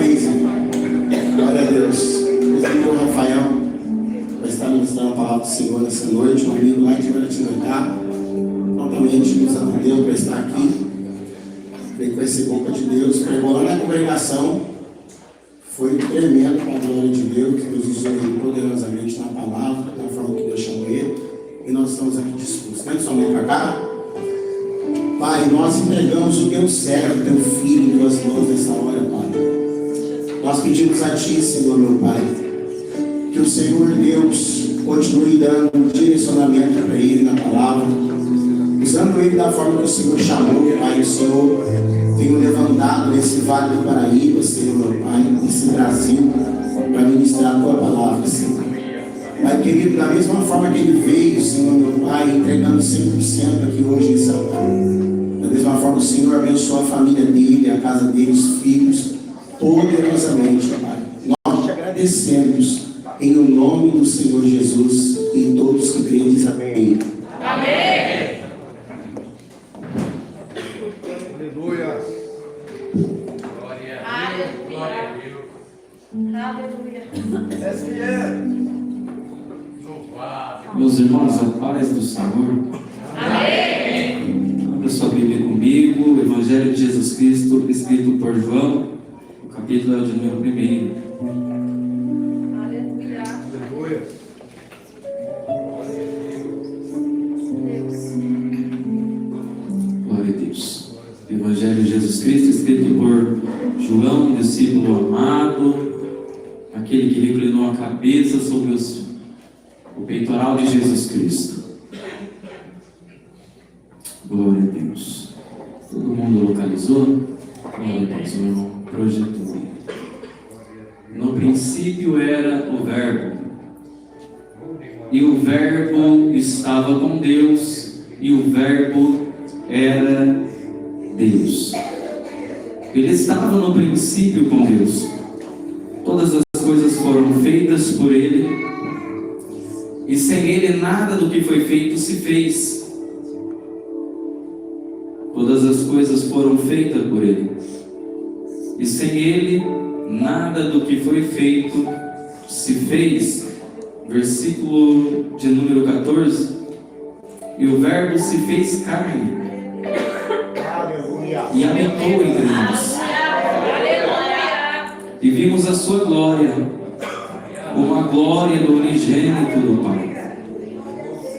Crazy. Glória a Deus. O Rafael vai estar ministrando a palavra do Senhor nessa noite, um amigo lá de Guaratinguetá. Prontamente nos atendeu para estar aqui. Creio que vai ser boca de Deus. Pregou lá na congregação. Foi tremendo para a glória de Deus. Deus usou ele poderosamente na palavra, da forma que Deus chamou ele. E nós estamos aqui dispostos. Vem sua mão para cá. Pai, nós entregamos o teu servo, o teu filho em tuas mãos nessa hora, Pai. Nós pedimos a Ti, Senhor, meu Pai, que o Senhor Deus continue dando direcionamento para ele na palavra, usando ele da forma que o Senhor chamou, Pai. O Senhor tem o levantado nesse Vale do Paraíba, Senhor, meu Pai, nesse Brasil, para ministrar a Tua palavra, Senhor. Pai querido, da mesma forma que ele veio, Senhor, meu Pai, entregando 100% aqui hoje em São Paulo. Da mesma forma, o Senhor abençoa a família dele, a casa dele, os filhos, poderosamente, Pai. Nós te agradecemos em o nome do Senhor Jesus e todos que creem dizem amém. Amém. Aleluia. Glória a Deus. Aleluia. Meus irmãos, a paz do Senhor. Amém. Abra sua Bíblia comigo, o Evangelho de Jesus Cristo, escrito por João, o capítulo é o de número 1. Aleluia. Aleluia. Glória a Deus. O Evangelho de Jesus Cristo, escrito por João, um discípulo amado, aquele que reclinou a cabeça sobre o peitoral de Jesus Cristo. Glória a Deus. Todo mundo localizou? Glória a Deus, meu irmão projetou. No princípio era o Verbo, e o Verbo estava com Deus, e o Verbo era Deus. Ele estava no princípio com Deus. Todas as coisas foram feitas por Ele, e sem Ele nada do que foi feito se fez. Todas as coisas foram feitas por Ele, e sem Ele nada do que foi feito se fez. Versículo de número 14. E o Verbo se fez carne e habitou entre nós, e vimos a sua glória, uma glória do unigênito do Pai,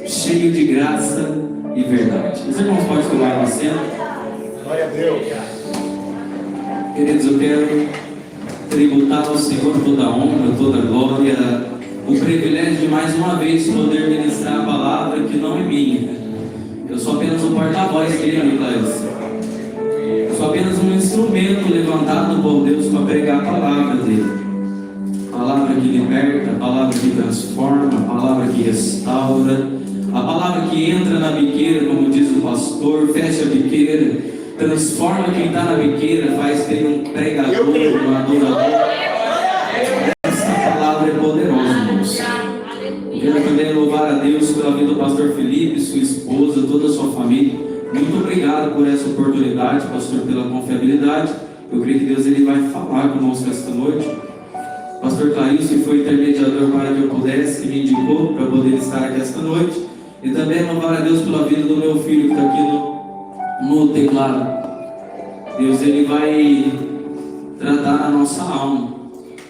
cheio de graça e verdade. Os irmãos podem tomar assento. Glória a Deus. Queridos, eu quero tributar ao Senhor toda a honra, toda a glória, o privilégio de mais uma vez poder ministrar a palavra que não é minha. Eu sou apenas um porta-voz dele, Nicolas. Eu sou apenas um instrumento levantado por Deus para pregar a palavra dele. A palavra que liberta, a palavra que transforma, a palavra que restaura, a palavra que entra na biqueira, como diz o pastor, fecha a biqueira, transforma quem está na biqueira, faz dele um pregador, um adorador. Essa palavra é poderosa, irmãos. Eu quero também louvar a Deus pela vida do pastor Felipe, sua esposa, toda a sua família. Muito obrigado por essa oportunidade, pastor, pela confiabilidade. Eu creio que Deus ele vai falar conosco esta noite. Pastor Clarice foi intermediador para que eu pudesse, que me indicou para poder estar aqui esta noite. E também louvar a Deus pela vida do meu filho que está aqui no teclado. Deus ele vai tratar a nossa alma.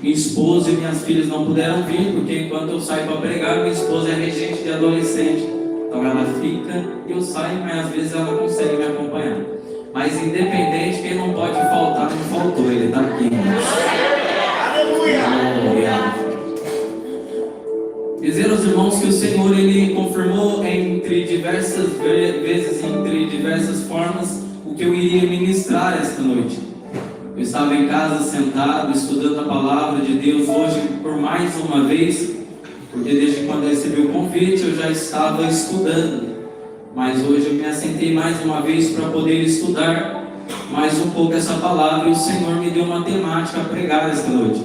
Minha esposa e minhas filhas não puderam vir, porque enquanto eu saio para pregar, minha esposa é regente de adolescente. Então ela fica e eu saio, mas às vezes ela consegue me acompanhar. Mas independente, quem não pode faltar, não faltou, ele está aqui. Aleluia! Dizer aos irmãos que o Senhor ele confirmou entre diversas vezes, entre diversas formas, o que eu iria ministrar esta noite. Eu estava em casa sentado, estudando a palavra de Deus hoje por mais uma vez, porque desde quando eu recebi o convite eu já estava estudando, mas hoje eu me assentei mais uma vez para poder estudar mais um pouco essa palavra, e o Senhor me deu uma temática a pregar esta noite.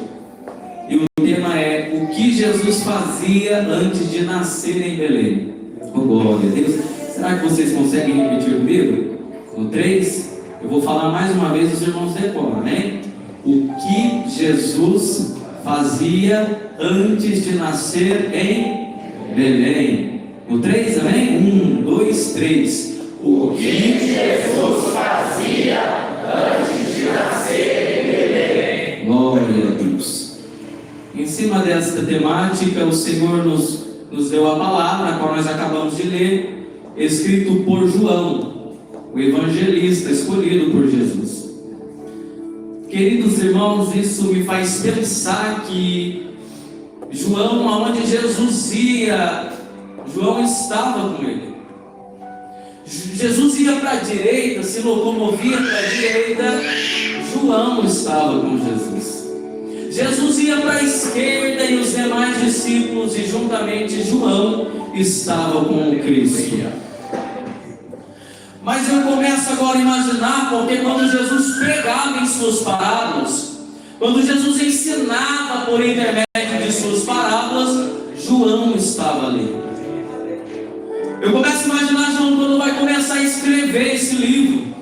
E o tema é: o que Jesus fazia antes de nascer em Belém? Oh, glória a Deus! Será que vocês conseguem repetir comigo? No 3, eu vou falar mais uma vez, os irmãos decoram, né? o que Jesus fazia antes de nascer em Belém. O 3, amém? 1, 2, 3. O que Jesus fazia antes de nascer em Belém. Glória a Deus. Em cima desta temática, o Senhor nos deu a palavra, a qual nós acabamos de ler, escrito por João, o evangelista escolhido por Jesus. Queridos irmãos, isso me faz pensar que João, aonde Jesus ia, João estava com ele. Jesus ia para a direita, se locomovia para a direita, João estava com Jesus. Jesus ia para a esquerda e os demais discípulos, e juntamente João estava com Cristo. Mas eu começo agora a imaginar, porque quando Jesus pregava em suas parábolas, quando Jesus ensinava por intermédio de suas parábolas, João estava ali. Eu começo a imaginar João quando vai começar a escrever esse livro,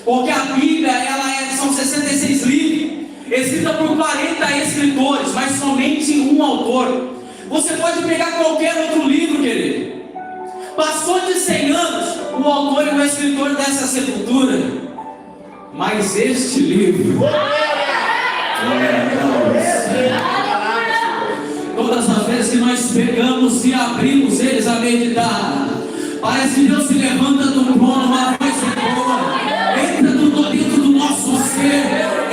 porque a Bíblia são 66 livros, escrita por 40 escritores, mas somente um autor. Você pode pegar qualquer outro livro, querido. Passou de 100 anos, o autor e o escritor dessa sepultura, mas este livro, todas as vezes que nós pegamos e abrimos eles a meditar, parece que Deus se levanta do trono, uma voz boa, entra dentro do nosso ser.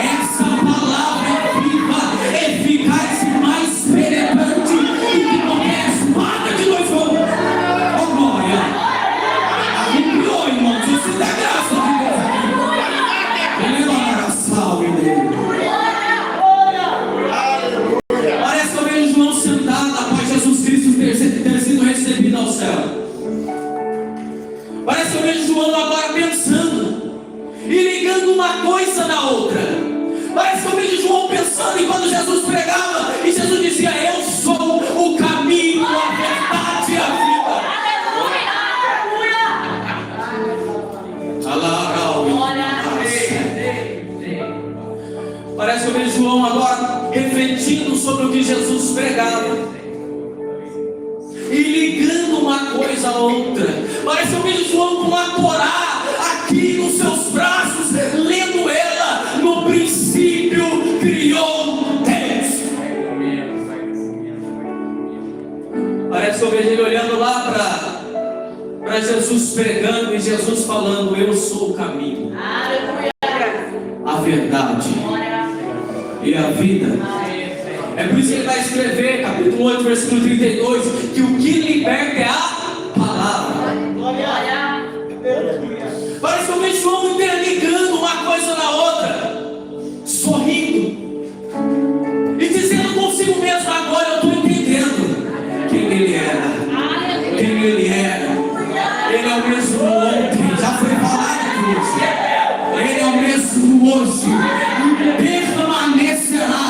Essa palavra é viva, eficaz e mais penetrante do que qualquer espada de dois gumes. Oh glória! Arrepiou, irmãos, isso dá graça de Deus. Ele vai a salve dele. Parece que eu vejo João sentado após Jesus Cristo ter sido recebido ao céu. Parece que eu vejo João agora pensando e ligando uma coisa na outra. Parece que eu vejo João pensando enquanto Jesus pregava e Jesus dizia: eu sou o caminho, a verdade e a vida. Parece que eu vejo João agora refletindo sobre o que Jesus pregava e ligando uma coisa a outra. Parece que eu vejo João com uma Torá aqui nos seus braços, lendo ela. No princípio criou Deus. Parece que eu vejo ele olhando lá para Jesus pregando e Jesus falando: eu sou o caminho, a verdade e a vida. É por isso que ele vai escrever, capítulo 8, versículo 32, que o que liberta é a palavra. Parece que eu vejo João interligando uma coisa na outra, sorrindo e dizendo consigo mesmo: agora eu estou entendendo quem ele era. Quem ele era. Ele é o mesmo ontem, já foi falado disso. Ele é o mesmo hoje, permanecerá.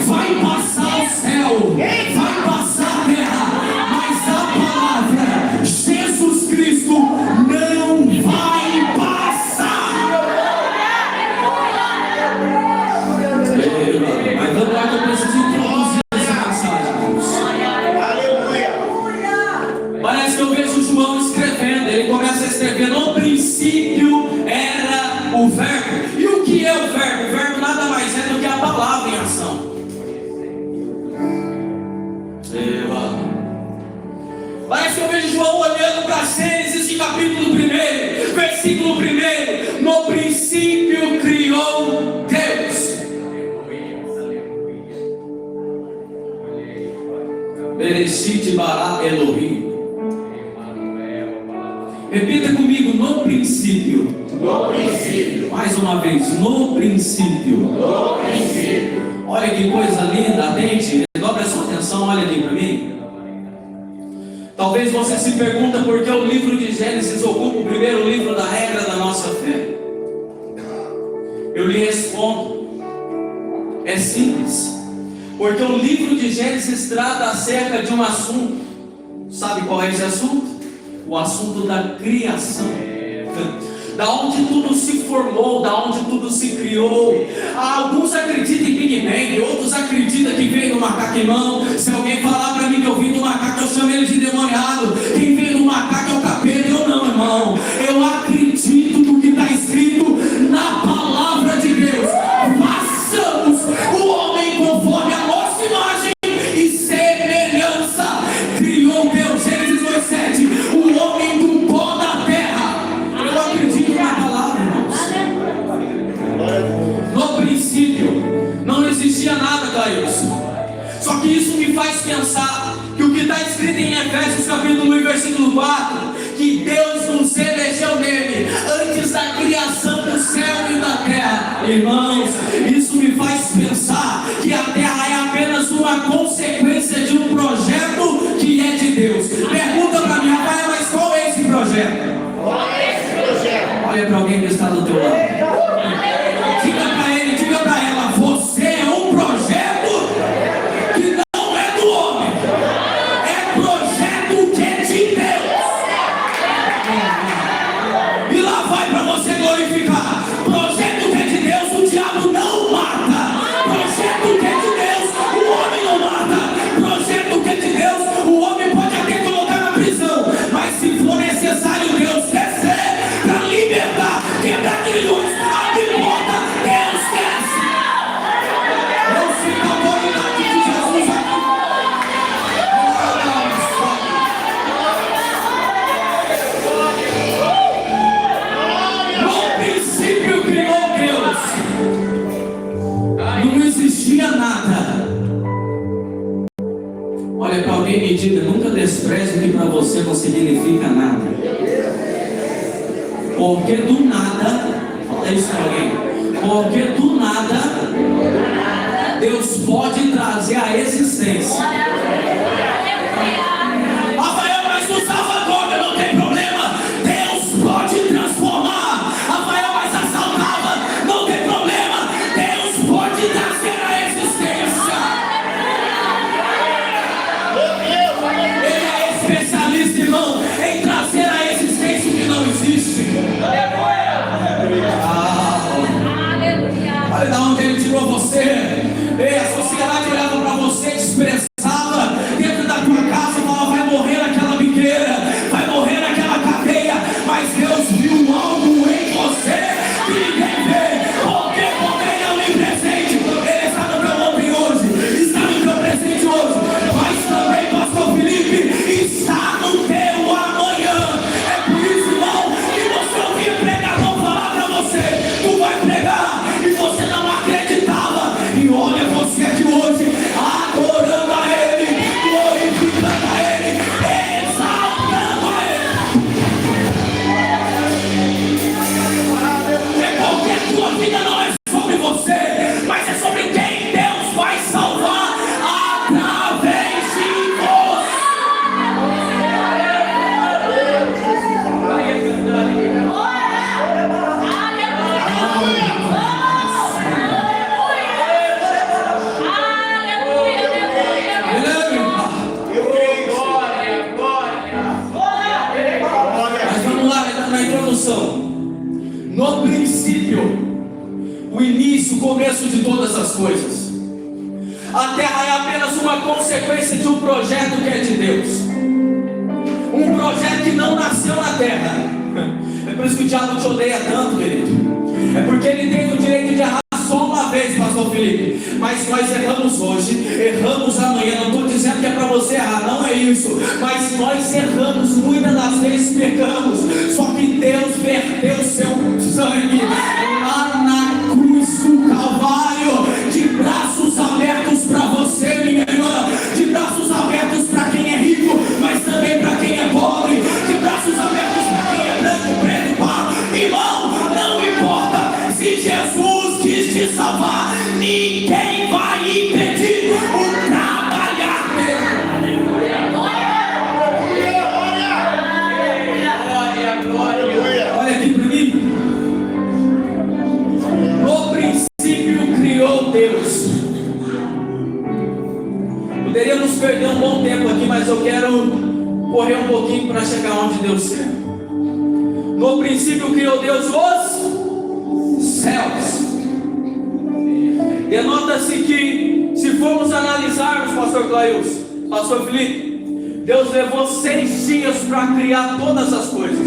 Vai passar o céu, vai passar a terra, mas a palavra Jesus Cristo não vai passar. Mas vamos lá que eu preciso introduzir essa mensagem. Parece que eu vejo João escrevendo. Ele começa a escrever: no princípio era o verbo. E o que é o verbo? O verbo nada mais é do que a palavra em ação. Parece que eu vejo João olhando para Gênesis, de capítulo 1, versículo 1. No princípio criou Deus. Bereshit bara Elohim. Repita comigo: no princípio. No princípio. Mais uma vez: no princípio. No princípio. Olha que coisa linda, atente, dobra a sua atenção, olha aqui para mim. Talvez você se pergunta por que o livro de Gênesis ocupa o primeiro livro da regra da nossa fé. Eu lhe respondo: é simples. Porque o livro de Gênesis trata acerca de um assunto. Sabe qual é esse assunto? O assunto da criação. Da onde tudo se formou. formou, da onde tudo se criou. Alguns acreditam em Big Bang, outros acreditam que veio do macaquimão. Se alguém falar para mim que eu vim do macaco, eu chamo ele de demoniado. Quem veio do macaco é o capeta, eu não, irmão. Eu acredito no que está escrito na palavra de Deus. Façamos o homem conforme a nossa imagem e semelhança. Criou Deus, Gênesis 2:7, o homem do pó da terra. Eu acredito na palavra, irmãos. No princípio não existia nada, Clailson. Só que isso me faz pensar que o que está escrito em Efésios capítulo 1, versículo 4, que Deus nos elegeu nele antes da criação do céu e da terra. Irmãos, isso me faz pensar que a terra é apenas uma consequência de um projeto que é de Deus. Pergunta para mim, Rafael, mas qual é esse projeto? Olha para alguém que está do teu lado. Diga para ele, diga para ela, você é um projeto que não é do homem. É projeto que é de Deus. E lá vai para você glorificar. Projeto que é de Deus, o diabo não mata. Projeto que é de Deus, o homem não mata. Projeto que é de Deus, o homem pode até colocar na prisão, mas se for necessário Deus descer para libertar, quebrar trilhões, não importa, Deus desce. Eu sinto a autoridade de Jesus aqui. No princípio criou Deus. Não existia nada. Olha para alguém e diga, nunca despreze o que para você não significa nada. Porque do nada, fala isso para alguém. Porque do nada, Deus pode trazer a existência. Rafael, mas não salva droga, não tem problema. Deus pode transformar. Rafael, mas assaltava, não tem problema. Deus pode trazer a existência. Ele é especialista, irmão, em trazer a existência que não existe. Olha de onde ele tirou você. A sociedade olhava para você, desprezava dentro da tua casa e falava, vai morrer naquela biqueira, vai morrer naquela cadeia. Mas Deus viu algo em você que ninguém vê. Porque ele é onipresente. Ele está no teu ontem hoje, está no teu presente hoje, mas também, pastor Felipe, está no teu amanhã. É por isso, irmão, que você ouvia pregador falar para você, tu vai pregar, e você não acreditava. E olha você aqui hoje, adorando a Ele, glorificando a Ele, exaltando a Ele. É porque a tua vida não é sobre você, mas é sobre quem Deus vai salvar através de você. Mas vamos lá, na introdução. No princípio, o início, o começo de todas as coisas. A terra é apenas uma consequência de um projeto que é de Deus. Um projeto que não nasceu na terra. É por isso que o diabo te odeia tanto, querido. É porque ele tem o direito de errar só uma vez, pastor Felipe. Mas nós erramos hoje, erramos amanhã. Não estou dizendo que é para você errar, não é isso. Mas nós erramos, muitas das vezes pecamos. Só que Deus verteu seu sangue lá na cruz do Calvário, de braços abertos para você, minha irmã, de braços abertos para quem é rico, mas também para quem é pobre, de braços abertos para quem é branco, preto, pardo. Irmão, não importa se Jesus quis te salvar, ninguém vai impedir o trabalhar dele. Olha aqui para mim. No princípio criou Deus. Poderíamos perder um bom tempo aqui, mas eu quero correr um pouquinho para chegar onde Deus quer. No princípio criou Deus os Imagina-se que, se formos analisarmos, pastor Clailson, pastor Felipe, Deus levou 6 dias para criar todas as coisas,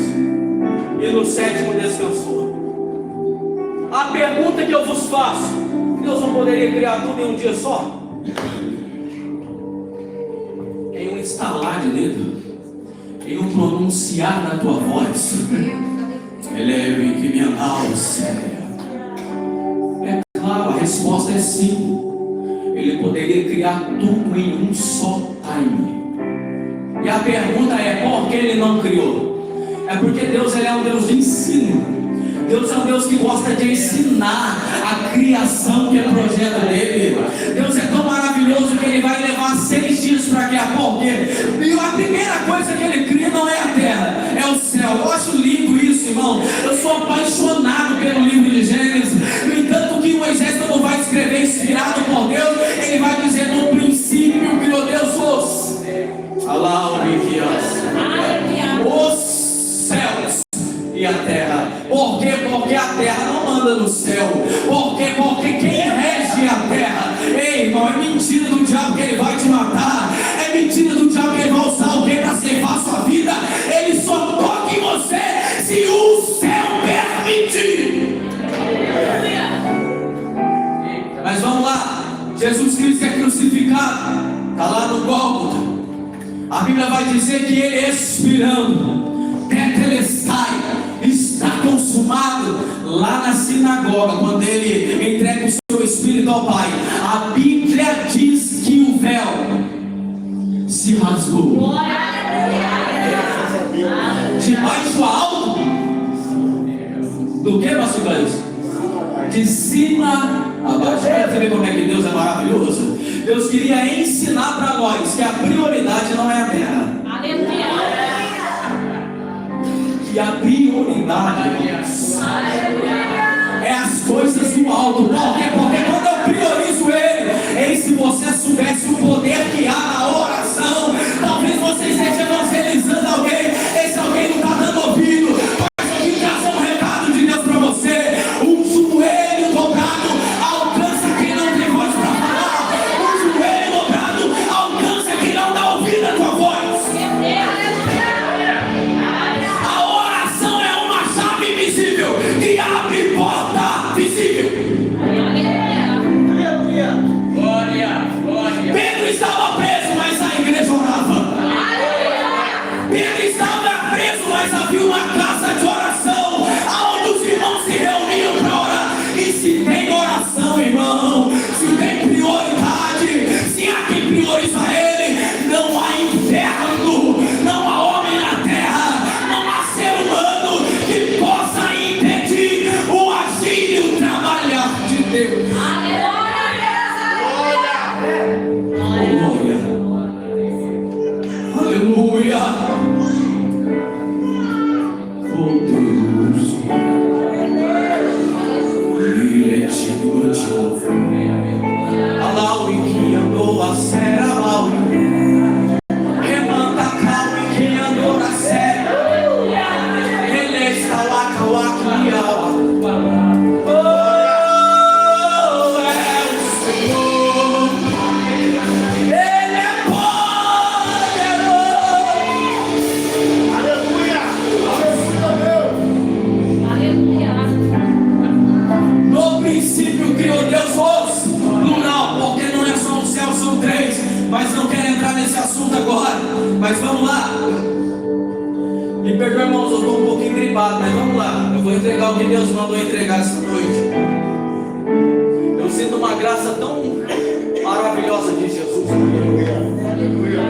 e no 7º descansou. A pergunta que eu vos faço: Deus não poderia criar tudo em um dia só? Em um estalar de dedo, em um pronunciar da tua voz, eleve que minha alma séria. É claro, a resposta é sim. Ele poderia criar tudo em um só time. E a pergunta é: por que ele não criou? É porque Deus, ele é um Deus de ensino. Deus é um Deus que gosta de ensinar a criação que é projeto dele. Deus é tão maravilhoso que ele vai levar 6 dias para criar. Por quê? E a primeira coisa que ele cria não é a terra, é o céu. Eu acho lindo isso, irmão. Eu sou apaixonado pelo livro de Gênesis. No entanto, o que Moisés não vai escrever inspirado por Deus, ele vai dizer: no princípio criou Deus os céus e a terra. Por quê? Porque a terra não manda no céu. Por quê? Porque quem rege a terra, ei, irmão, é mentira do diabo que ele vai te matar. É mentira do diabo que ele vai usar alguém para ceifar a sua vida. Ele só toca em você se o céu permitir. Mas vamos lá. Jesus Cristo é crucificado, está lá no Gólgota. A Bíblia vai dizer que ele, expirando, tetelestai, está consumado. Lá na sinagoga, quando ele entrega o seu espírito ao Pai, a Bíblia diz que o véu se rasgou de baixo a alto. Do que, pastor Cláudio? De cima a baixo. Você vê como é que Deus é maravilhoso? Deus queria ensinar para nós que a prioridade não é a terra. Que a prioridade é as coisas do alto. Por quê? Porque quando eu priorizo ele, se você soubesse o poder que há na oração, talvez você esteja evangelizando alguém. Esse alguém não está dando ouvido, mas eu vim trazer um recado de Deus para você. Um joelho dobrado alcança quem não tem voz para falar. Um joelho dobrado alcança quem não dá ouvido à tua voz. Que abre porta visível. Glória, glória. Pedro estava preso, mas a igreja orava. Pedro estava preso, mas havia uma casa de oração, onde os irmãos se reuniam para orar. E se tem oração, irmão, se tem prioridade, se há quem prioriza ele, não há inferno, não há homem na terra, não há ser humano que possa impedir o agir e o trabalhar de Deus. Glória. Aleluia. Oh Deus. Ele é digno de louvor. Alaui que andou a sério, alaui. Remanda calma que andou a sério. Ele está lá, cauaquia. Mas não quero entrar nesse assunto agora. Mas vamos lá. Me perdoe, irmãos, eu estou um pouquinho gripado, mas vamos lá. Eu vou entregar o que Deus mandou entregar essa noite. Eu sinto uma graça tão maravilhosa de Jesus.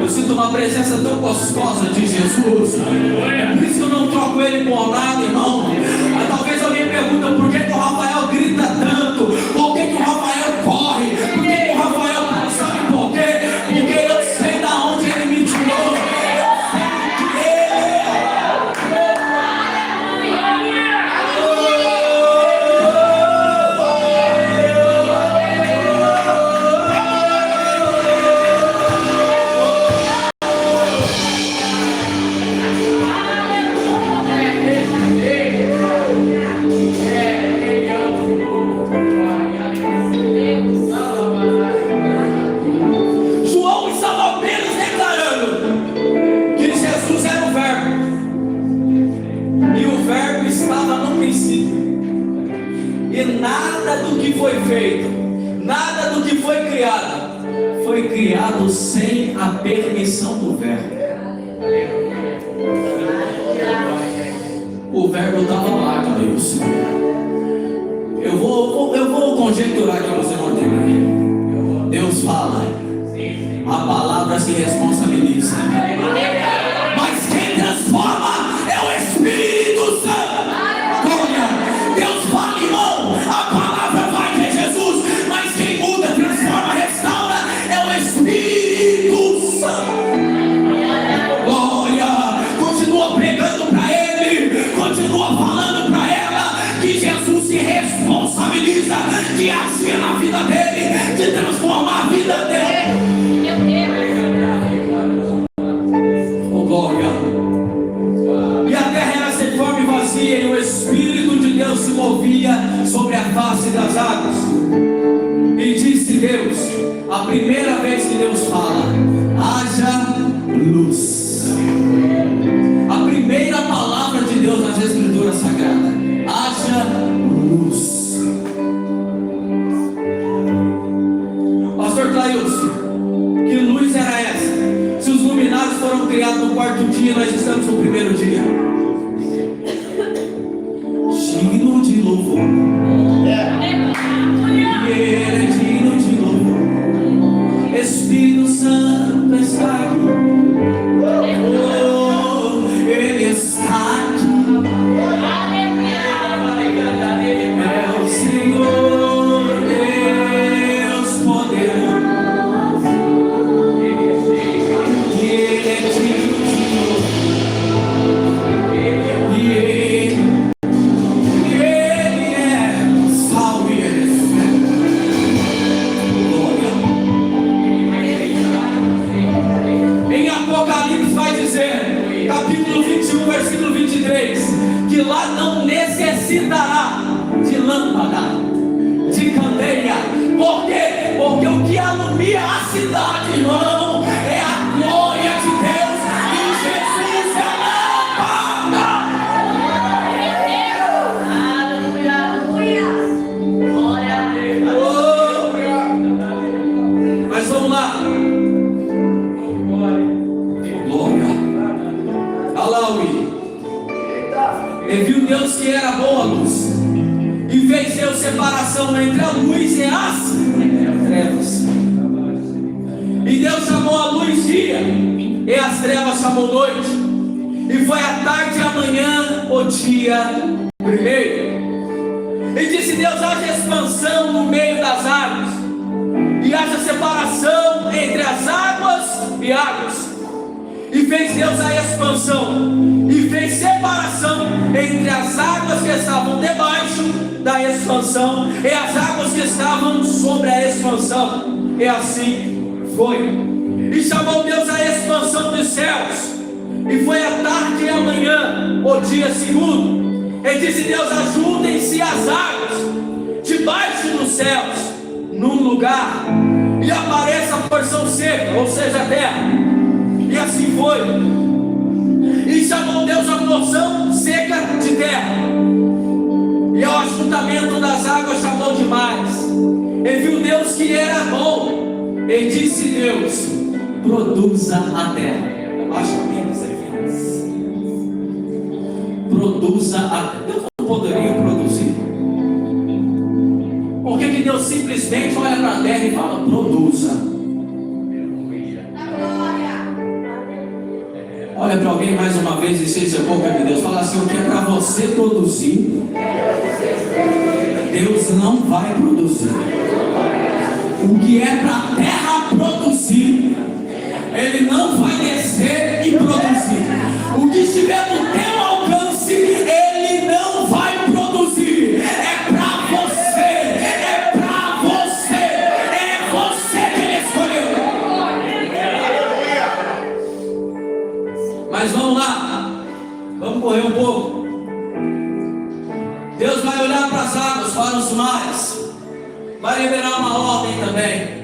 Eu sinto uma presença tão gostosa de Jesus. É por isso que eu não troco ele por nada, irmão. Mas talvez alguém pergunta por que o Rafael grita tanto, por que o Rafael corre, por que o Rafael não sabe por quê? Porque eu sei da onde ele me tirou. Eu sei que ele E nada do que foi feito, nada do que foi criado sem a permissão do Verbo. O Verbo estava lá, Deus. Eu vou conjecturar que você não tem. Deus fala, a palavra se responsabiliza. Mas quem transforma é o Espírito Santo. Deus fala, irmão, a palavra vai que é Jesus. Mas quem muda, transforma, restaura é o Espírito Santo. Glória, continua pregando para ele, continua falando para ela que Jesus se responsabiliza de agir na vida dele, de transformar a vida dele. Oh, glória. E a terra era sem forma e vazia, e o Espírito de Deus se movia sobre a face das águas. E disse Deus, a primeira vez que Deus fala, haja luz. A primeira palavra de Deus nas Escrituras Sagradas, haja luz. Pastor Clailson, que luz era essa? Se os luminares foram criados no quarto dia, nós estamos no primeiro dia. Digno de louvor. Ele é digno de louvor. Espírito Santo está aqui. Oh, ele está aqui. É o Senhor Deus poderoso. E ele é digno de louvor. E ele é salvo e ele é fiel. Em Apocalipse vai dizer, capítulo 21, versículo 23, que lá não necessitará de lâmpada, de candeia. Por quê? Porque o que alumia a cidade, irmão, é a glória de Deus. E Jesus é a lâmpada. Oh, mas vamos lá. Glória. Alaui. E viu Deus que era boa a luz, e fez Deus separação entre a luz e as trevas. E Deus chamou a luz dia, e as trevas chamou noite. E foi a tarde e a manhã o dia primeiro. E disse Deus, haja expansão no meio das águas, e haja separação entre as águas e águas. E fez Deus a expansão, e fez separação entre as águas que estavam debaixo da expansão e as águas que estavam sobre a expansão. E assim foi. E chamou Deus a expansão dos céus. E foi a tarde e a manhã o dia segundo. E disse Deus, ajuntem-se as águas debaixo dos céus num lugar, e apareça a porção seca, ou seja, a terra. E assim foi. E chamou Deus a porção seca de terra, e ao ajuntamento das águas chamou de mares. E viu Deus que era bom. E disse Deus, produza a terra. Acho menos produza a terra. Deus não poderia produzir. Por que Deus simplesmente olha para a terra e fala, produza? Olha para alguém mais uma vez e seja boca de Deus. Fala assim, o que é para você produzir, Deus não vai produzir. O que é para a terra produzir, Ele não vai descer e produzir. O que estiver no teu alcance, Ele não vai produzir. É para você, é para você, é você que Ele escolheu. Mas vamos lá, vamos correr um pouco. Deus vai olhar para as águas, para os mares, vai liberar uma ordem também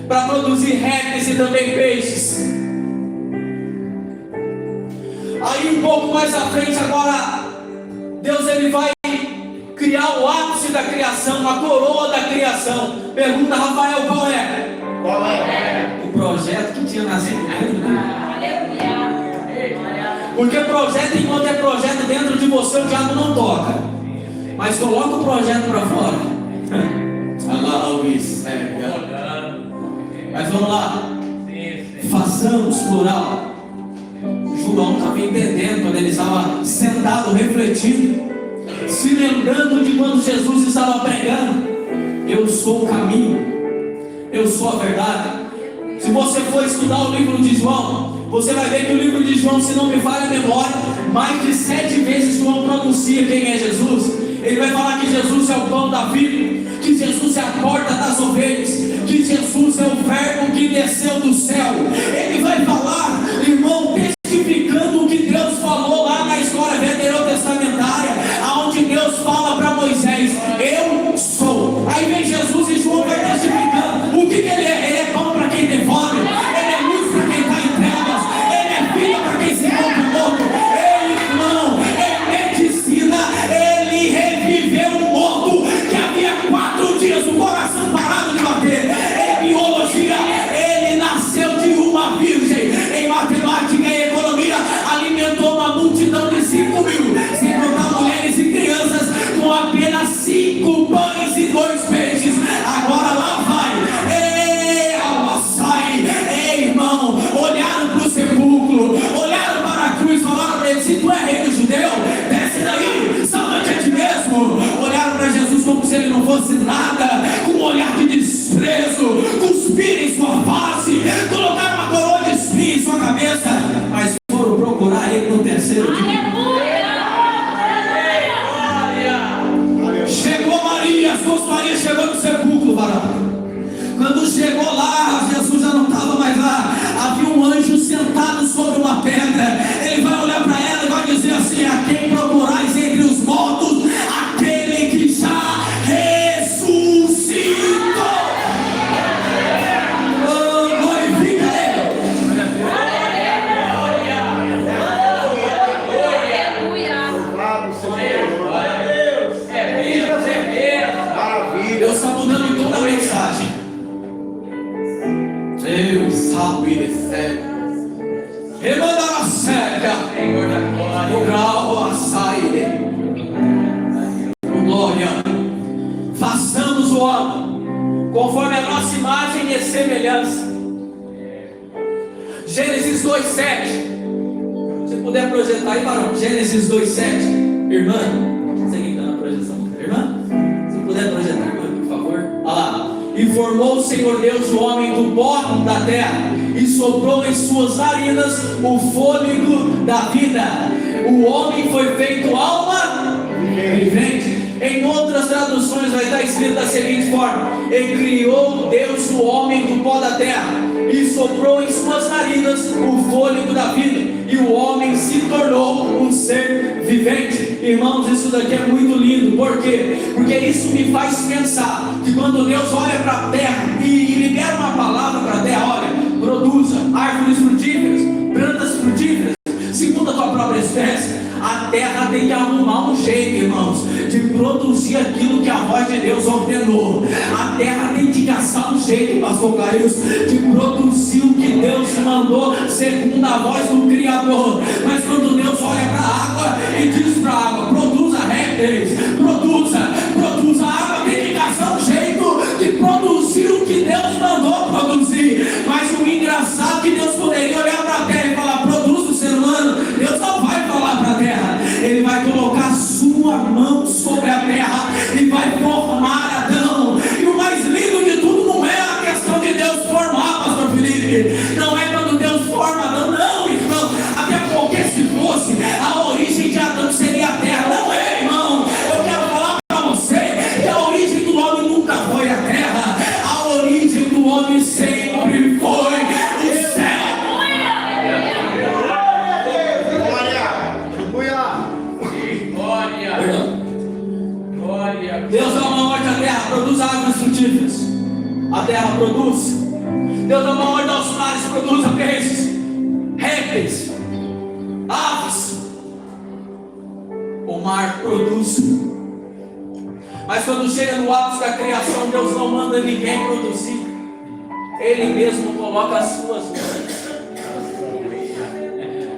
para produzir répteis e também peixes. Aí um pouco mais à frente agora, Deus ele vai criar o ápice da criação, a coroa da criação. Pergunta, Rafael, qual é? Qual é? O projeto que tinha nascido dentro dele. Porque projeto, enquanto é projeto dentro de você, o diabo não toca. Mas coloca o projeto para fora. Mas vamos lá. Façamos plural. João estava entendendo quando ele estava sentado, refletindo, se lembrando de quando Jesus estava pregando: eu sou o caminho, eu sou a verdade. Se você for estudar o livro de João, você vai ver que o livro de João, se não me falha a memória, mais de 7 vezes João pronuncia quem é Jesus. Ele vai falar que Jesus é o pão da vida, que Jesus é a porta das ovelhas, que Jesus é o verbo que desceu do céu. Ele vai falar, irmão, testificando o que Deus falou lá na história veterotestamentária, aonde Deus fala para Moisés: eu sou. Aí vem Jesus e João vai testificando. O que ele é? Ele é pão para quem tem fome, ele é luz para quem está em trevas, ele é vida para quem se encontra morto, ele não, é medicina, ele reviveu um morto que havia 4 dias o coração parado de bater. Em biologia, ele nasceu de uma virgem. Em matemática e economia, alimentou uma multidão de 5 mil, sem contar mulheres e crianças, com apenas 5 pães e 2 peixes. Agora lá vai, ela sai. Ei, irmão, olharam para o sepulcro, olharam para a cruz, falaram para ele: se tu é rei do judeu, desce daí, salva-te a ti mesmo. Olharam para Jesus como se ele não fosse nada, com um olhar de desprezo, cuspiram em sua face, colocaram uma coroa de espinho em sua cabeça, mas foram procurar ele no terceiro dia. Chegou Maria, as 2 Marias chegou no sepulcro, varão. Quando chegou lá, Jesus já não estava mais lá. Havia um anjo sentado sobre uma pedra. Ele vai olhar para ela e vai dizer assim: a quem procurais entre os mortos? Aquele que já ressuscitou. Oh, glorifica ele. Deus está mudando toda a mensagem. Deus sabe descer. Remanda a cega. O grau a sair. Glória. Façamos o homem conforme a nossa imagem e semelhança. Gênesis 2:7. Se puder projetar aí, varão. Gênesis 2:7. Irmã, você que está na projeção. Irmã, se puder projetar, irmã, por favor. Olha lá. E formou o Senhor Deus o homem do pó da terra, e soprou em suas narinas o fôlego da vida. O homem foi feito alma vivente. Em outras traduções vai estar escrito da seguinte forma: e criou Deus o homem do pó da terra, e soprou em suas narinas o fôlego da vida, e o homem se tornou um ser vivente. Irmãos, isso daqui é muito lindo. Por quê? Porque isso me faz pensar que quando Deus olha para a terra e libera uma palavra para a terra: olha, produza árvores frutíferas, plantas frutíferas, segundo a tua própria espécie. A terra tem que arrumar um jeito, irmãos, de produzir aquilo que a voz de Deus ordenou. A terra tem que caçar um jeito, pastor Clarius, de produzir o que Deus mandou, segundo a voz do Criador. Mas quando Deus olha para a água e diz para a água: produza répteis, produza, a água tem que caçar um jeito de produzir o que Deus mandou produzir. Mas o engraçado é que Deus poderia olhar para a terra e falar: produza o ser humano. Deus não vai falar para a terra. Ele vai colocar a sua mão sobre a terra e vai formar Adão. E o mais lindo de tudo não é a questão de Deus formar, pastor Felipe. Não é quando Deus forma Adão, não, irmão. Até porque se fosse, a origem de Adão seria a terra. Não é, irmão. Eu quero falar para você que a origem do homem nunca foi a terra. A origem do homem sempre foi o céu. Deus dá uma ordem à terra: produz árvores frutíferas. A terra produz. Deus dá uma ordem aos mares: produza peixes, répteis, aves. O mar produz. Mas quando chega no ápice da criação, Deus não manda ninguém produzir. Ele mesmo coloca as suas mãos.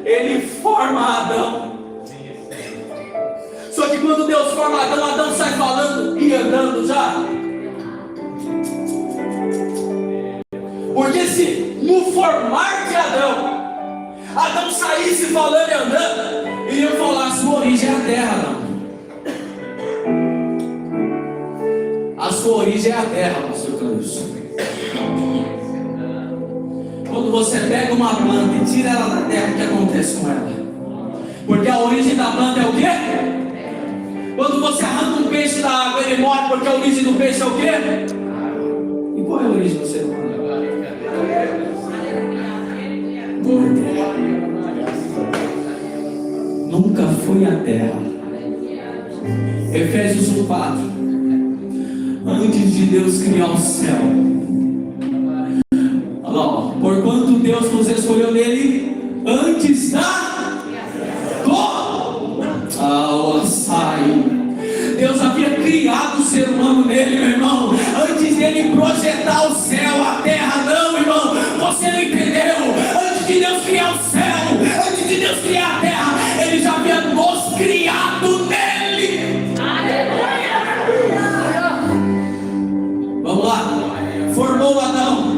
Ele forma Adão. Só que quando Deus forma Adão, Adão sai falando e andando já. Porque se no formar de Adão, Adão saísse falando e andando, iriam falar: a sua origem é a terra, Adão. A sua origem é a terra, pastor Cleus. Quando você pega uma planta e tira ela da terra, o que acontece com ela? Porque a origem da planta é o quê? Quando você arranca um peixe da água, ele morre, porque a origem do peixe é o quê? E qual é a origem do ser humano? Nunca foi a terra. Efésios 1:4. Antes de Deus criar o céu, olha lá, porquanto Deus nos escolheu nele antes da Deus havia criado o ser humano nele, meu irmão. Antes dele projetar o céu, a terra, não, irmão. Você não entendeu? Antes de Deus criar o céu, antes de Deus criar a terra, ele já havia nos criado nele. Vamos lá, formou Adão.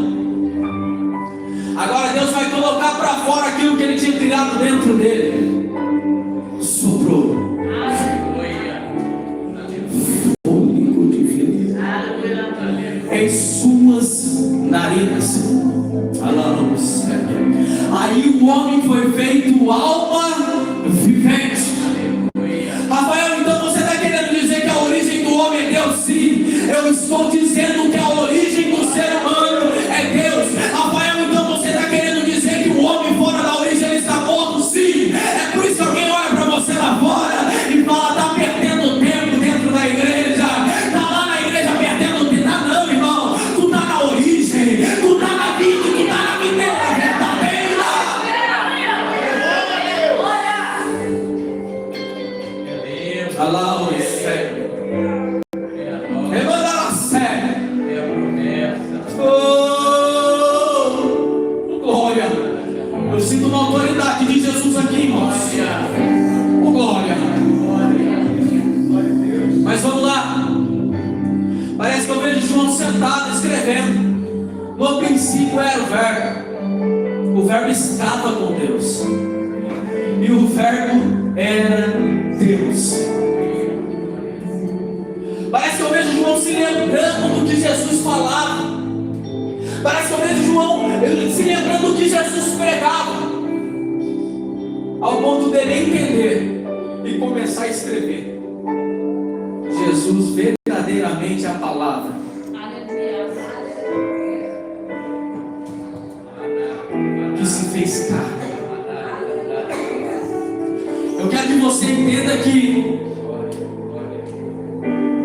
Agora Deus vai colocar para fora aquilo que ele tinha criado dentro dele. Soprou fôlego de vida em suas narinas. Aí o homem foi feito alma vivente. Rafael, então você está querendo dizer que a origem do homem é Deus? Sim, eu estou dizendo que a origem do ser humano é Deus. Rafael, então você está querendo dizer que o homem fora da origem ele está morto? Sim, é por isso que alguém olha para você lá fora e fala: está perdendo tempo dentro da igreja, está lá na igreja perdendo tempo. Não, irmão, tu está na origem, tu está na vida, tu está na videira verdadeira. Olha lá o céu. Levanta a sério. Oh, glória. Eu sinto uma autoridade de Jesus aqui, irmãos. Oh, glória. Mas vamos lá. Parece que eu vejo João sentado escrevendo. No princípio era o verbo. O verbo estava com Deus. E o verbo era Deus. Parece que eu vejo João se lembrando do que Jesus falava. Parece que eu vejo João se lembrando do que Jesus pregava, ao ponto dele entender e começar a escrever. Jesus verdadeiramente a palavra. Que se fez carne. Eu quero que você entenda que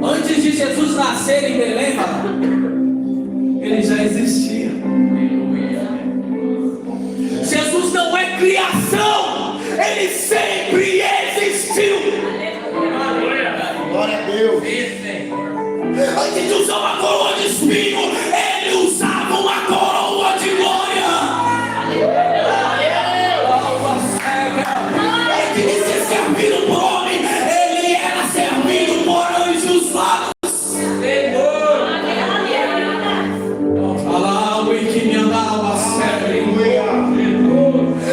antes de Jesus nascer em Belém, ele já existia. Jesus não é criação, ele sempre existiu. Glória a Deus. Antes de usar uma coroa de espinho, ele usava uma coroa de glória. Antes de ser servido por homem, ele era servido por anjos lá.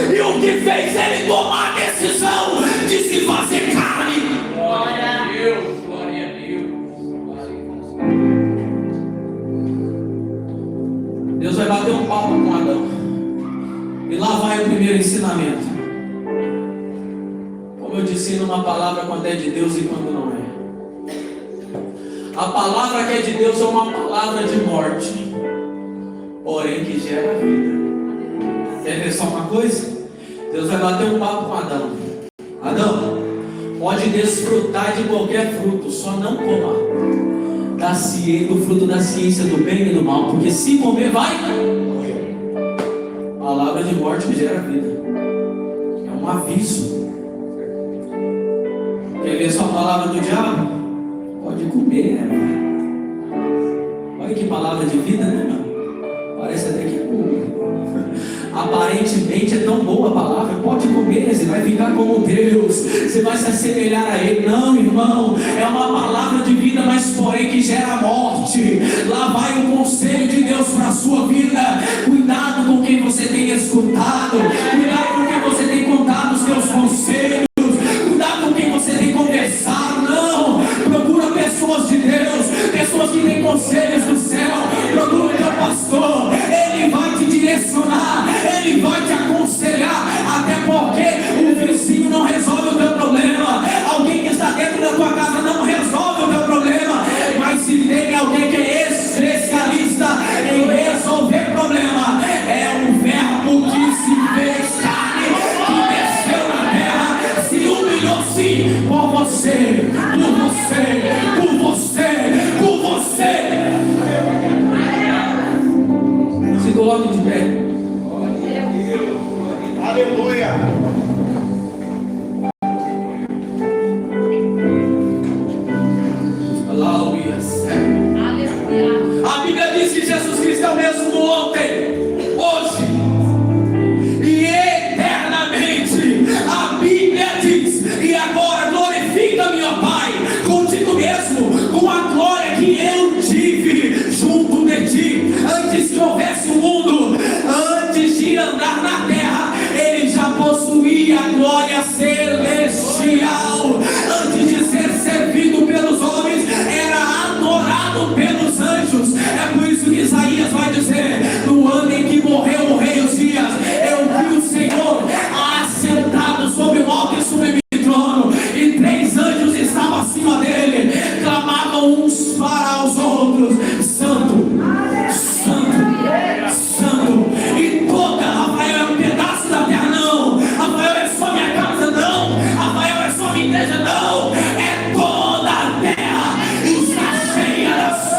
E o que fez ele tomar a decisão de se fazer carne? Glória a Deus, glória a Deus. Deus vai bater um papo com Adão. E lá vai o primeiro ensinamento. Como eu te ensino uma palavra quando é de Deus e quando não é. A palavra que é de Deus é uma palavra de morte, porém que gera vida. Quer ver só uma coisa? Deus vai bater um papo com Adão. Adão, pode desfrutar de qualquer fruto, só não coma do fruto da ciência do bem e do mal, porque se comer vai morrer. Palavra de morte que gera vida. É um aviso. Quer ver só a palavra do diabo? Pode Pode comer, olha que palavra de vida, né, irmão? Parece até que é boa. Aparentemente é tão boa a palavra. Pode comer, você vai ficar como Deus, você vai se assemelhar a Ele. Não, irmão, é uma palavra de vida, mas porém que gera morte. Lá vai o conselho de Deus para a sua vida. Cuidado com quem você tem escutado, cuidado com quem você tem contado os seus conselhos, cuidado com quem você tem conversado. Não, procura pessoas de Deus, pessoas que têm conselhos do céu. Procura o teu pastor, ele vai te direcionar, ele vai te aconselhar, até porque o vizinho não resolve o teu problema, alguém que está dentro da tua casa não resolve o teu problema, mas se tem alguém que é especialista em resolver problema, é o verbo que se fez carne, que desceu na terra, se humilhou sim por você, por você, por você, por você. Se coloque de pé. Aleluia. A Bíblia diz que Jesus Cristo é o mesmo ontem, hoje e eternamente. A Bíblia diz: e agora glorifica-me, ó Pai, contigo mesmo, com a glória que eu tive junto de ti. Antes que houvesse o mundo, antes de andar na terra, ele já possuía a glória celestial. Antes de ser servido pelos homens, era adorado pelos anjos. É por isso que Isaías vai dizer: no ano em que morreu o rei Uzias, eu vi o Senhor assentado sobre o alto e sublime trono, e 3 anjos estavam acima dele, clamavam uns para os outros: Santo, Santo, Santo. E toda, Rafael é um pedaço da terra, não. Rafael é só minha casa, não. Rafael é só minha igreja, não. É toda a terra está cheia da sua.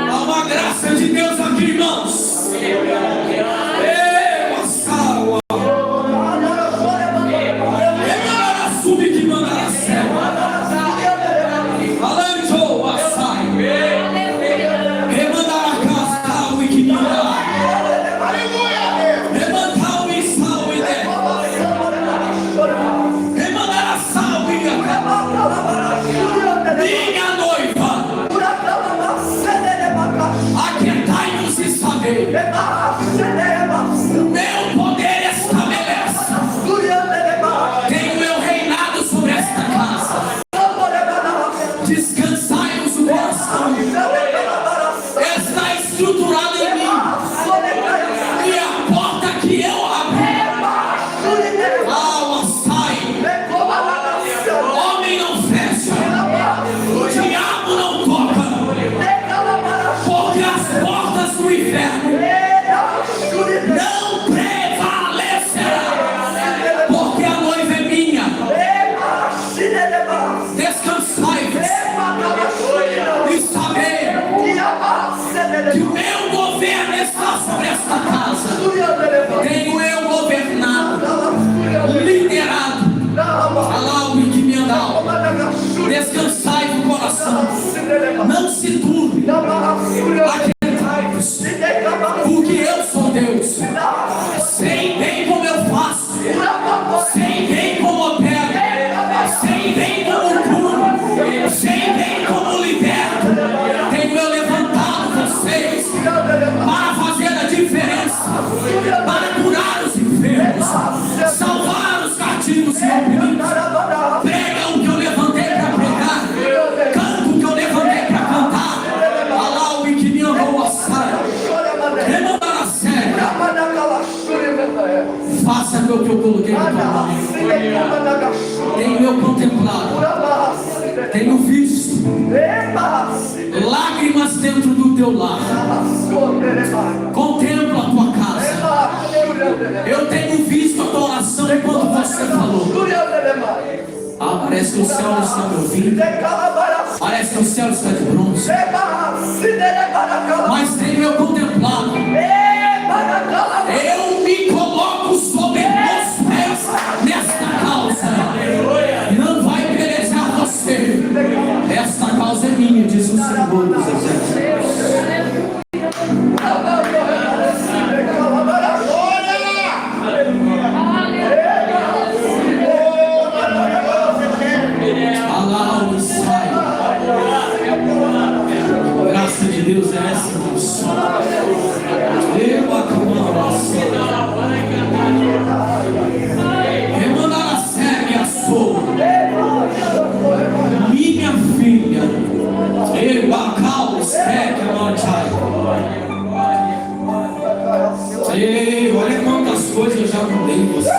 Há uma graça de Deus aqui, irmãos. Minha noiva, aquietai-vos e sabei, meu poder estabelece, tenho meu reinado sobre esta casa. Descansai-vos o coração, está estruturado em mim, e a porta que eu abri, homem não fecha, o diabo não toca, porque as portas do inferno não prevalecerão, porque a noiva é minha. Descansai-vos e sabei que o meu governo está sobre esta casa. Tenho eu governado, liderado. Alá-me que me andal. Descansai do coração, não se turbe, aquietai-vos, porque eu sou Deus. Sei bem como eu faço, sei bem como opero, sei bem como curo, sei bem como liberto. Tenho eu levantado vocês para fazer a diferença, para curar os enfermos, salvar os cativos e oprimidos. Prega o que eu levantei para pregar, canto o que eu levantei para cantar. Alá o que me amou a saia, remandar a sério. Faça o que eu coloquei na tua mão. Tenho eu contemplado, tenho visto lágrimas dentro do teu lar. Contempla a tua casa. Eu tenho visto a tua oração enquanto você falou. Ah, parece que o céu está me ouvindo. Parece que o céu está de bronze, mas tenho eu contemplado. Eu me coloco sobre os pés nesta causa. Não vai pelejar você. Esta causa é minha, diz o Senhor dos Exércitos. Graça de Deus é essa nossa. Eu acalmo-se. Remandar a séria sou. Minha filha. Eu acalmo-se. Ei, olha quantas coisas eu já mudei em você.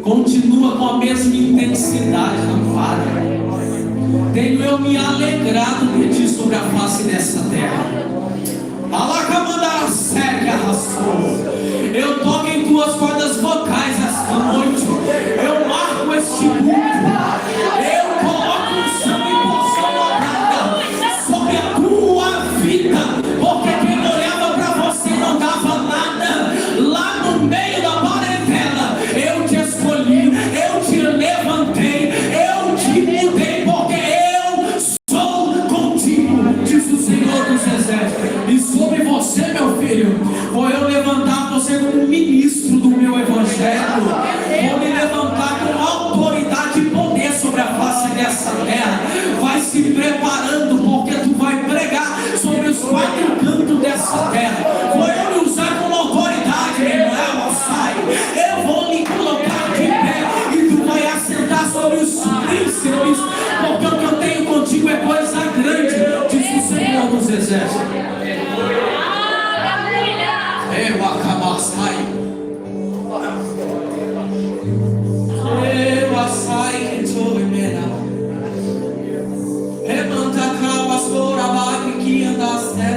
Continua com a mesma intensidade, não para. Tenho eu me alegrado de ti sobre a face dessa terra. Eu toco em tuas cordas vocais esta noite. Eu marco este culto. Eu coloco um sangue e poção dobrada sobre a tua vida. Porque quem olhava para você não dava nada. Lá no meio da parentela, eu te escolhi, eu te levantei, eu te mudei, porque eu sou contigo, diz o Senhor dos Exércitos. E sobre você, meu filho, vou eu levantar você como ministro do meu evangelho. Vou me levantar com autoridade e poder sobre a face dessa terra. Vai se preparando, porque tu vai pregar sobre os quatro cantos dessa terra. Vou eu me usar com autoridade, meu irmão. Eu vou lhe colocar de pé e tu vai assentar sobre os príncipes, porque o que eu tenho contigo é coisa grande, diz o Senhor dos Exércitos. Eu acabasai. Eu assai que sou emera. Remanta cravas por abaixo que andaste.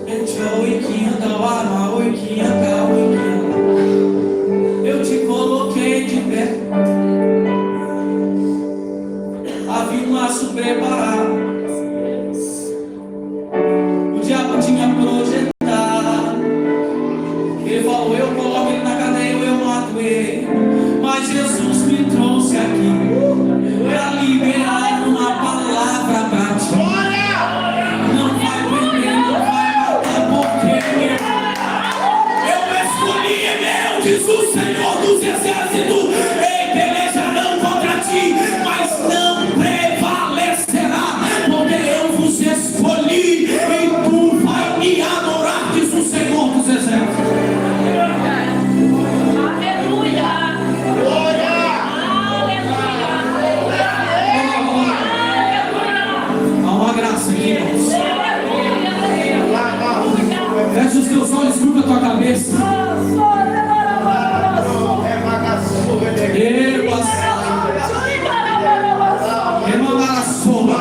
Entrou e que andava, oi que andava, oi que andava. Eu te coloquei de pé. Havia um laço preparado. O diabo tinha projetado. Ele falou, eu coloco ele na cadeia, eu mato ele. Mas Jesus me trouxe aqui para liberar uma palavra para ti. Não vai prender, não vai matar, porque eu escolhi, é meu, diz o Senhor dos Exércitos. Ei, pelejarão contra ti, mas não prevalecerá, porque eu vos escolhi e tu vai me adorar, diz o Senhor dos Exércitos. Feche os teus olhos, curva a tua cabeça. Eu assai. Remandar a sombra.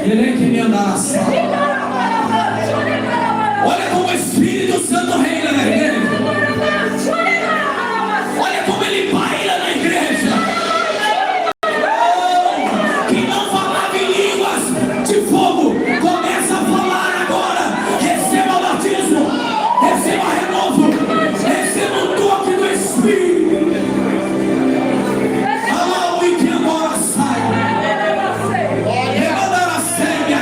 Ele que me andar assai. Olha como o Espírito Santo reina na igreja. Olha como ele baila na igreja. Quem não falava em línguas de fogo, começa a falar agora. Receba o batismo, receba renovo, receba o toque do Espírito. Alô, e que agora sai. Remandar a séria,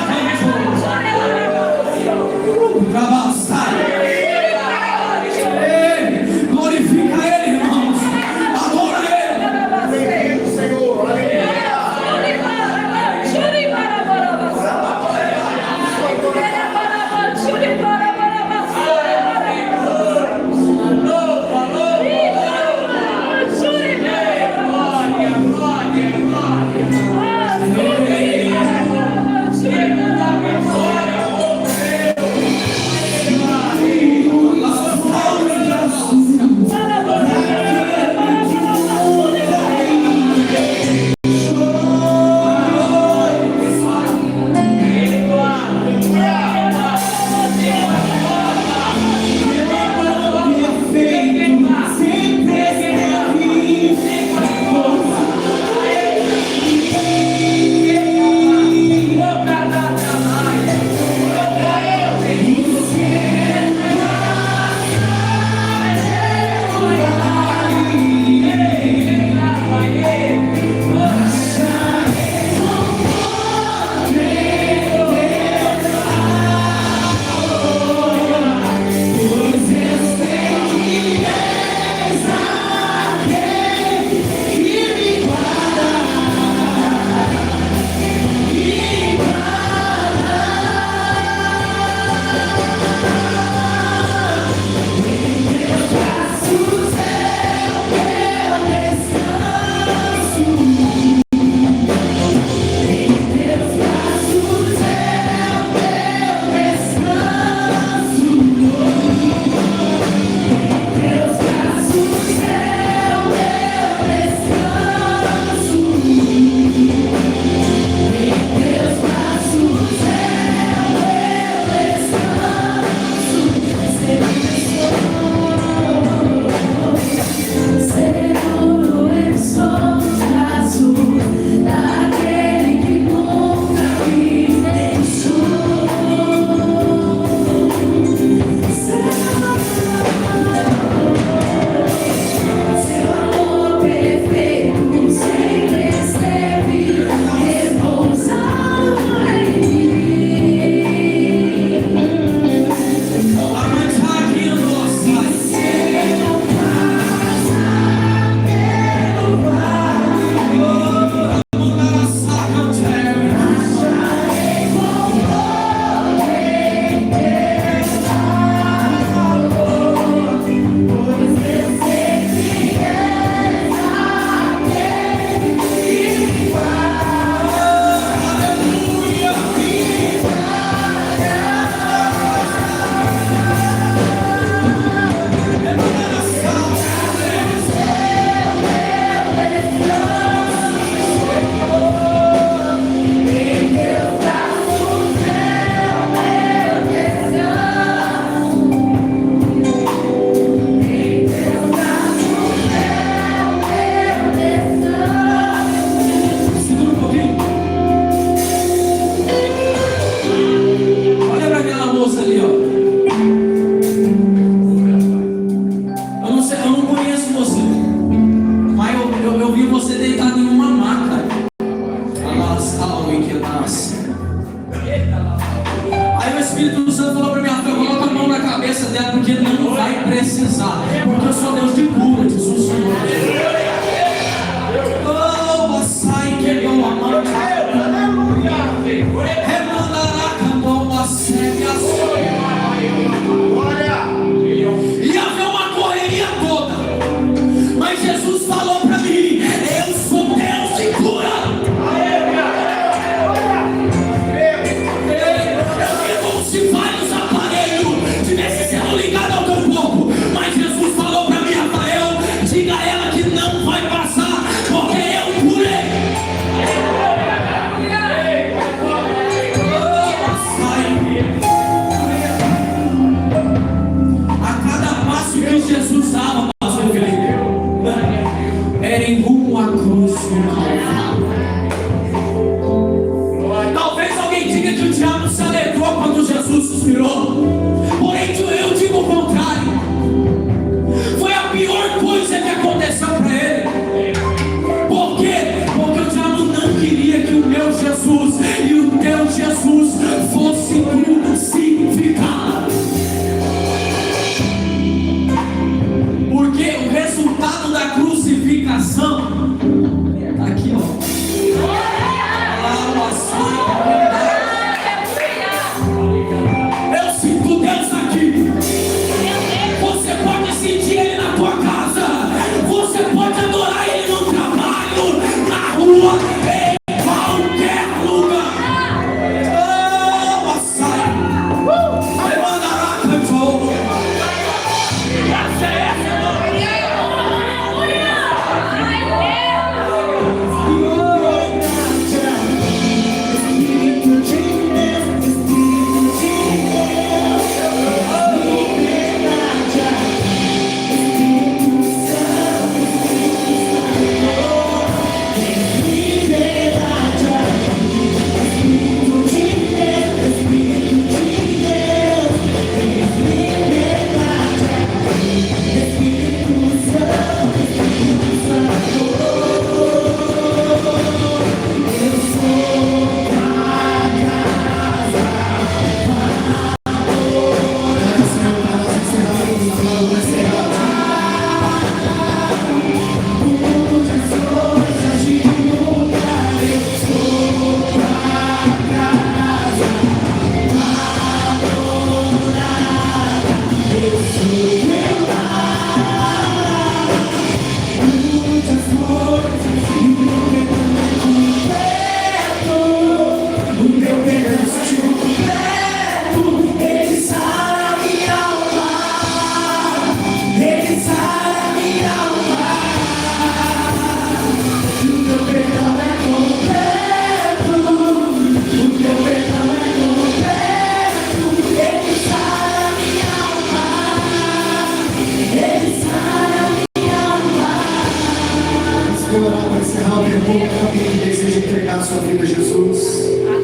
alguém que deseja entregar a sua vida a Jesus,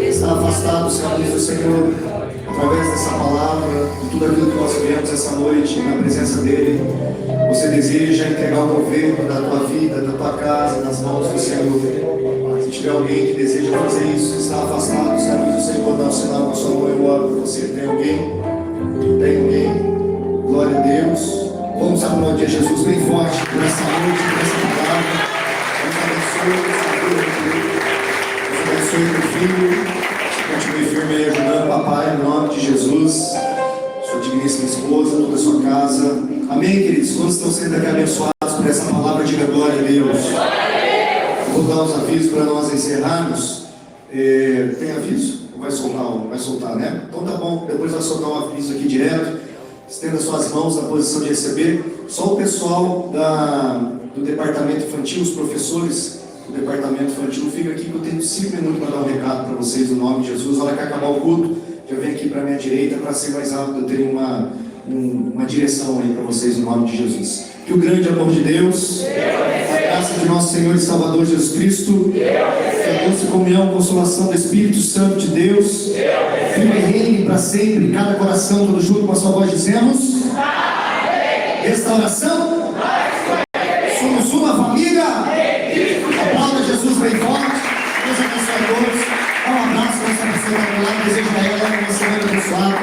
está afastado dos caminhos do Senhor, através dessa palavra, de tudo aquilo que nós vivemos essa noite, na presença dEle, você deseja entregar o governo da tua vida, da tua casa, nas mãos do Senhor. Se tiver alguém que deseja fazer isso, está afastado dos caminhos do Senhor, dá um sinal com a sua mão, eu oro por você. Tem alguém? Tem alguém? Glória a Deus. Vamos aplaudir a Jesus bem forte por essa noite, por essa palavra. Deus abençoe teu filho. Continue firme aí ajudando, papai, no nome de Jesus. Sua digníssima esposa, toda a sua casa. Amém, queridos? Quantos estão sendo aqui abençoados por essa palavra? Diga glória a Deus. Vou dar os avisos para nós encerrarmos. Tem aviso? Vai soltar, né? Então tá bom, depois vai soltar um aviso aqui direto. Estenda suas mãos na posição de receber. Só o pessoal do departamento infantil, os professores do departamento infantil, fica aqui que eu tenho 5 minutos para dar um recado para vocês no nome de Jesus. A hora que acabar o culto, já vem aqui para a minha direita para ser mais rápido. Eu tenho uma direção aí para vocês no nome de Jesus. Que o grande amor de Deus, a graça de nosso Senhor e Salvador Jesus Cristo, que a doce comunhão, consolação do Espírito Santo de Deus, viva e reine para sempre em cada coração, todo junto com a sua voz dizemos: restauração, somos uma família. Aplauda Jesus bem forte. Deus abençoe a todos. Dá um abraço para essa pessoa que está do lado, desejo a ela uma semana abençoada.